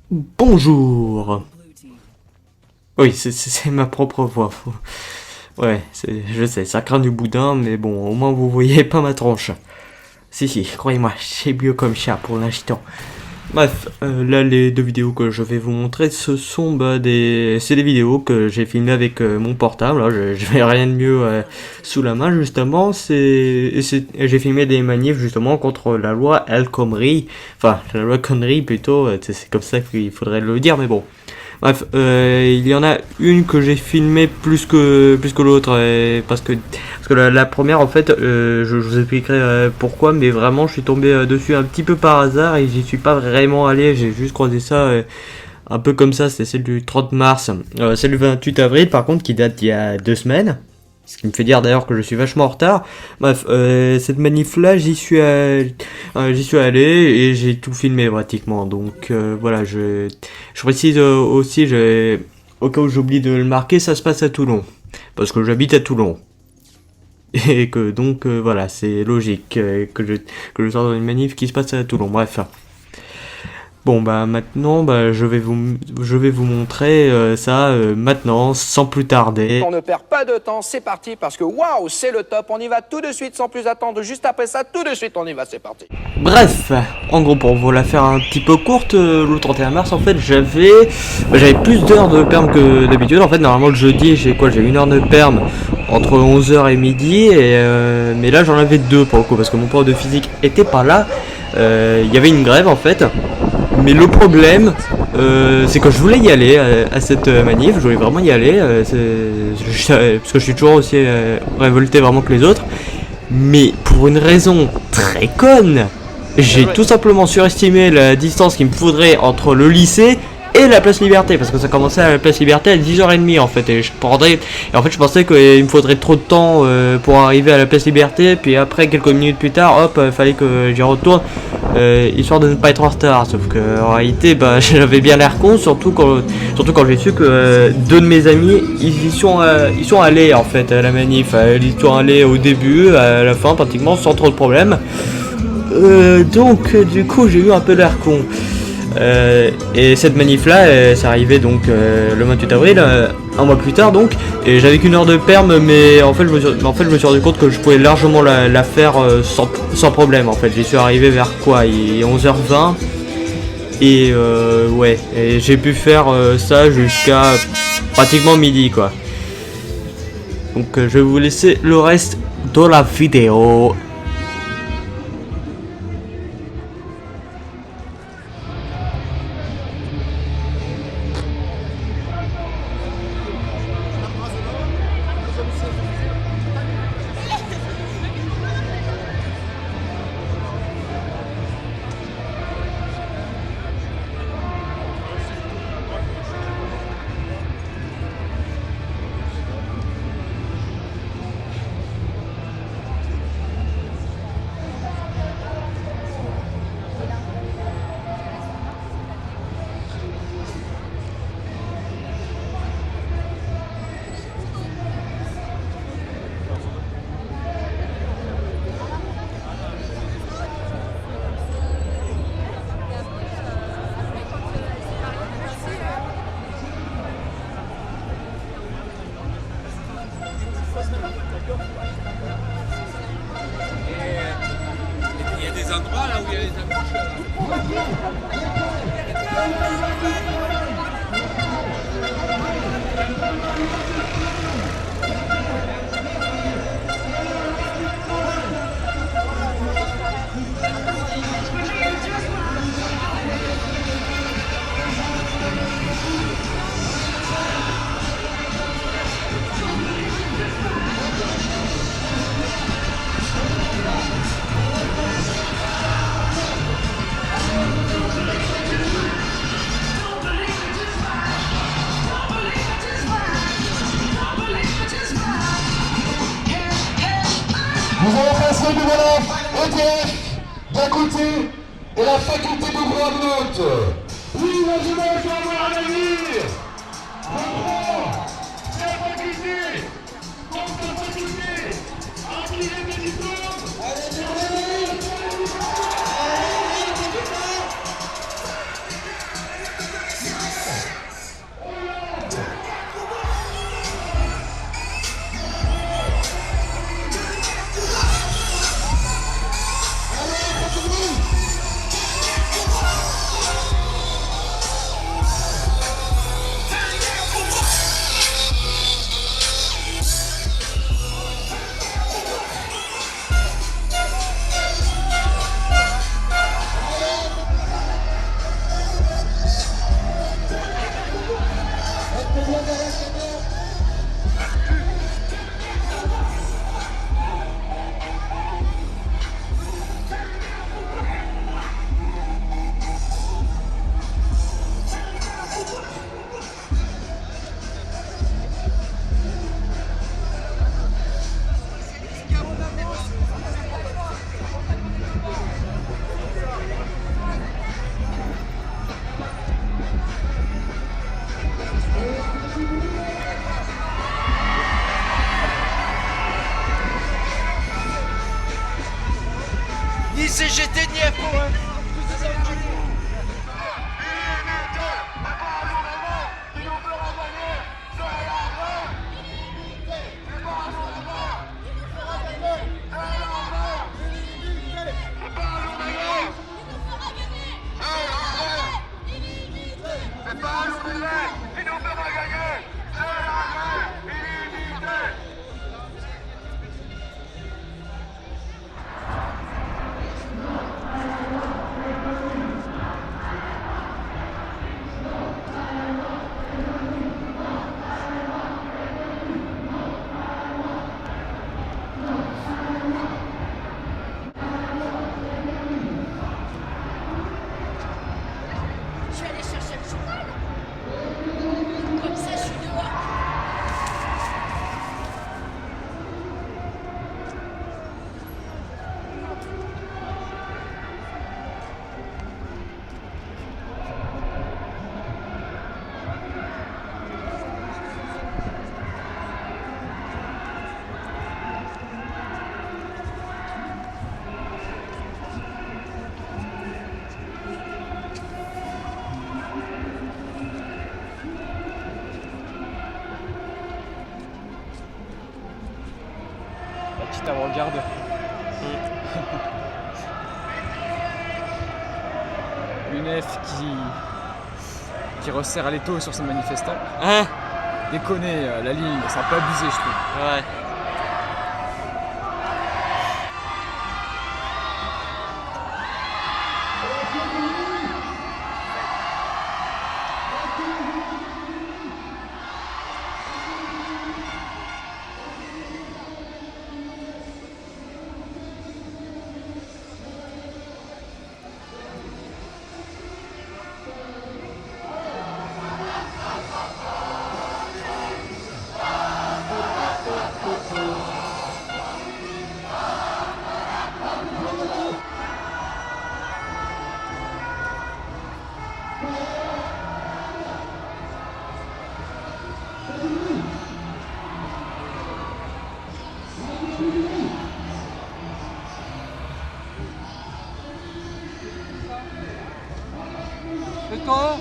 Bonjour. Oui, c'est ma propre voix. Ouais, je sais, ça craint du boudin, mais bon, au moins vous voyez pas ma tronche. Si, croyez-moi, c'est mieux comme ça pour l'instant. Bref, là les deux vidéos que je vais vous montrer, ce sont c'est des vidéos que j'ai filmées avec mon portable. Là, je n'ai rien de mieux sous la main justement. J'ai filmé des manifs justement contre la loi El Khomri, enfin la loi Connery plutôt. C'est comme ça qu'il faudrait le dire, mais bon. Bref, il y en a une que j'ai filmée plus que l'autre, parce que la première en fait, je vous expliquerai pourquoi, mais vraiment je suis tombé dessus un petit peu par hasard et j'y suis pas vraiment allé, j'ai juste croisé ça un peu comme ça, c'était celle du 30 mars, celle du 28 avril par contre qui date d'il y a 2 semaines. Ce qui me fait dire d'ailleurs que je suis vachement en retard. Bref, cette manif là, j'y suis allé et j'ai tout filmé pratiquement. Donc voilà, je précise aussi, au cas où j'oublie de le marquer, ça se passe à Toulon. Parce que j'habite à Toulon. Et que donc voilà, c'est logique que je sorte dans une manif qui se passe à Toulon. Bref. Bon bah maintenant je vais vous montrer ça maintenant sans plus tarder. On ne perd pas de temps, c'est parti parce que waouh, c'est le top, on y va tout de suite sans plus attendre, juste après ça, tout de suite on y va, c'est parti. Bref, en gros pour vous la faire un petit peu courte, le 31 mars en fait j'avais plus d'heures de perm que d'habitude. En fait normalement le jeudi j'ai 1 heure de perm entre 11h et midi mais là j'en avais 2 pour le coup parce que mon prof de physique était pas là. Il y avait une grève en fait. Mais le problème, c'est que je voulais y aller à cette manif, je voulais vraiment y aller, parce que je suis toujours aussi révolté vraiment que les autres. Mais pour une raison très conne, j'ai tout simplement surestimé la distance qu'il me faudrait entre le lycée et la place Liberté, parce que ça commençait à la place Liberté à 10h30 en fait, et en fait je pensais qu'il me faudrait trop de temps pour arriver à la place Liberté, puis après quelques minutes plus tard, hop, fallait que j'y retourne, histoire de ne pas être en retard, sauf que en réalité j'avais bien l'air con, surtout quand j'ai su que 2 de mes amis ils sont allés en fait à la manif, ils sont allés au début, à la fin pratiquement sans trop de problèmes, donc du coup j'ai eu un peu l'air con. Et cette manif là, c'est arrivé donc le 28 avril, un mois plus tard donc, et j'avais qu'1 heure de perm, mais en fait je me suis rendu compte que je pouvais largement la faire sans problème. En fait j'y suis arrivé vers quoi, il est 11h20 et ouais, et j'ai pu faire ça jusqu'à pratiquement midi quoi. Donc je vais vous laisser le reste de la vidéo. Il y a des endroits là où il y a les Nous allons faire ce que voilà, EDF d'un côté et la faculté de droit de l'autre. Oui, la jeunesse va avoir un avenir. C'est la faculté contre la faculté. À qui est le diplôme? Allez, la regarde. Une F qui resserre les taux sur ses manifestants. Hein? Déconner, la ligne, ça a pas abusé, je trouve. Ouais. C'est toi?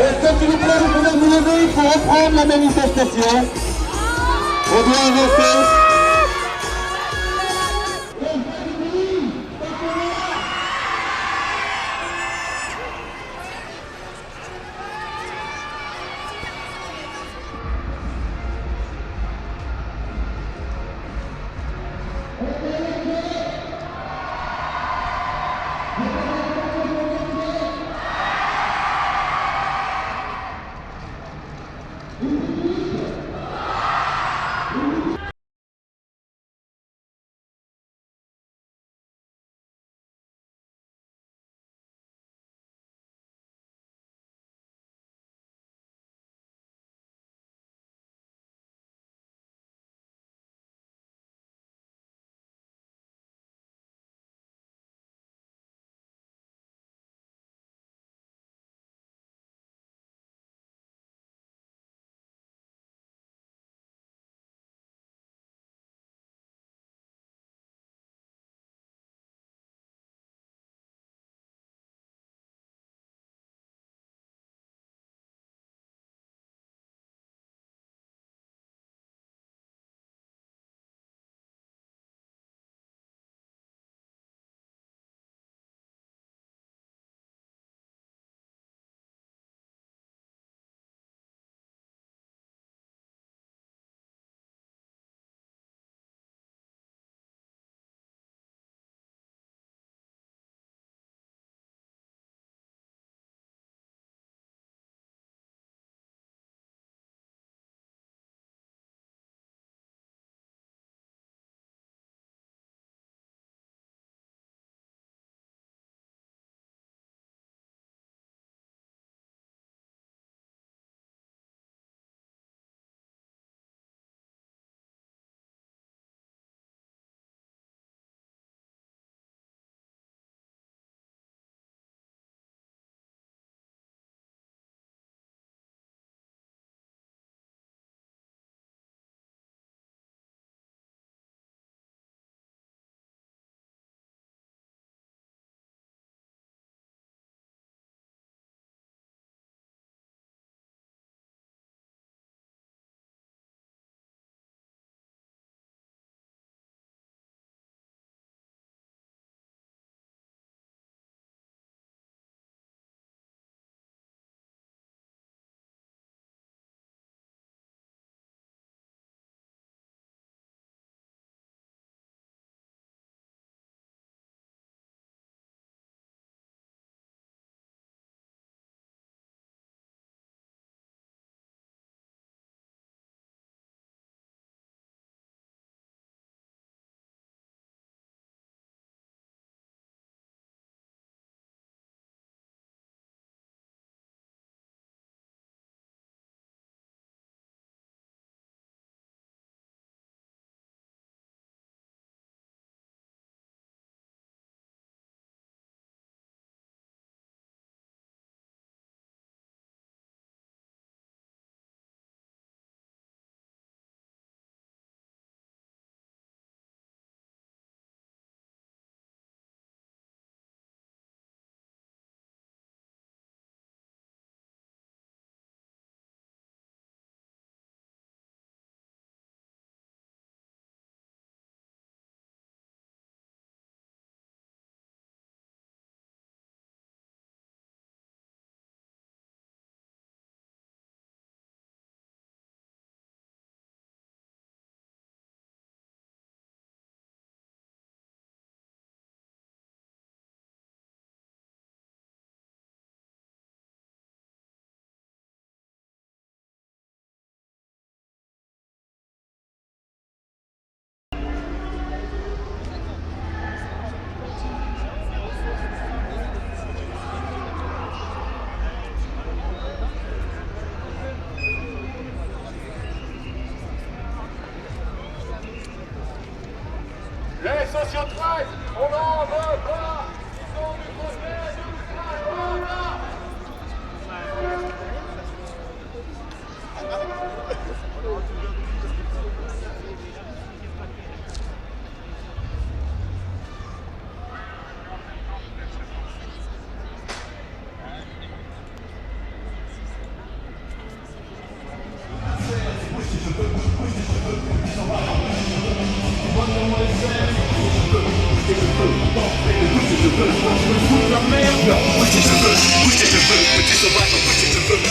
Est-ce que s'il vous plaît, vous pouvez vous lever pour reprendre la manifestation? On doit avancer. Les sociotraits, on n'en veut pas. Ils sont du côté du travail. Bouge tes cheveux, bouge tes cheveux, petit sauvage, bouge tes cheveux.